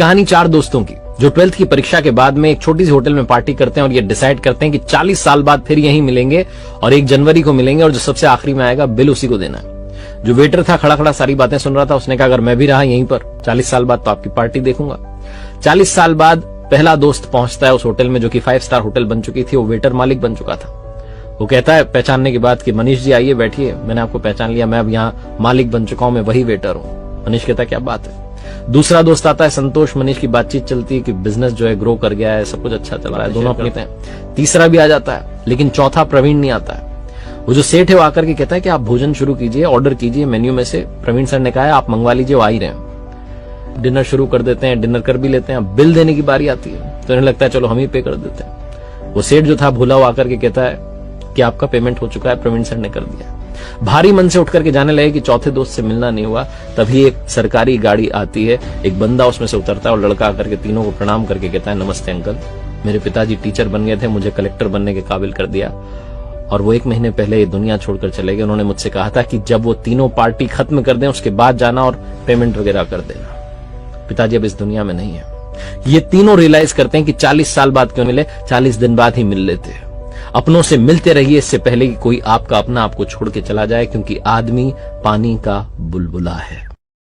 कहानी 4 दोस्तों की जो 12th की परीक्षा के बाद में एक छोटी सी होटल में पार्टी करते हैं और ये डिसाइड करते हैं कि 40 साल बाद फिर यहीं मिलेंगे और 1 जनवरी को मिलेंगे और जो सबसे आखिरी में आएगा बिल उसी को देना है। जो वेटर था खड़ा खड़ा सारी बातें सुन रहा था, उसने कहा अगर मैं भी रहा यहीं पर 40 साल बाद तो आपकी पार्टी देखूंगा। 40 साल बाद पहला दोस्त पहुंचता है उस होटल में जो कि 5 स्टार होटल बन चुकी थी। वो वेटर मालिक बन चुका था। वो कहता है पहचानने के बाद कि मनीष जी आइए बैठिए, मैंने आपको पहचान लिया, मैं अब यहाँ मालिक बन चुका हूं, मैं वही वेटर हूं। मनीष कहता है क्या बात है। दूसरा दोस्त आता है संतोष, मनीष की बातचीत चलती है कि बिजनेस जो है ग्रो कर गया है, सब कुछ अच्छा चल रहा है, दोनों अपनी हैं। तीसरा भी आ जाता है, लेकिन चौथा प्रवीण नहीं आता है। वो जो सेठ है वो आकर के कहता है कि आप भोजन शुरू कीजिए, ऑर्डर कीजिए मेन्यू में से। प्रवीण सर ने कहा है आप मंगवा लीजिए, वो आ ही रहे हैं। डिनर शुरू कर देते हैं, डिनर कर भी लेते हैं। अब बिल देने की बारी आती है तो इन्हें लगता है चलो हम ही पे कर देते हैं। वो सेठ जो था भूला वो आकर के कहता है कि आपका पेमेंट हो चुका है, प्रवीण सर ने कर दिया। भारी मन से उठ करके जाने लगे कि चौथे दोस्त से मिलना नहीं हुआ। तभी एक सरकारी गाड़ी आती है, एक बंदा उसमें से उतरता है और लड़का आकर के तीनों को प्रणाम करके कहता है नमस्ते अंकल, मेरे पिताजी टीचर बन गए थे, मुझे कलेक्टर बनने के काबिल कर दिया और वो 1 महीने पहले ये दुनिया छोड़कर चले गए। उन्होंने मुझसे कहा था कि जब वो तीनों पार्टी खत्म कर दें उसके बाद जाना और पेमेंट वगैरह कर देना। पिताजी अब इस दुनिया में नहीं है। ये तीनों रियलाइज करते हैं कि 40 साल बाद क्यों मिले, 40 दिन बाद ही मिल लेते हैं। अपनों से मिलते रहिए इससे पहले कि कोई आपका अपना आपको छोड़ के चला जाए, क्योंकि आदमी पानी का बुलबुला है।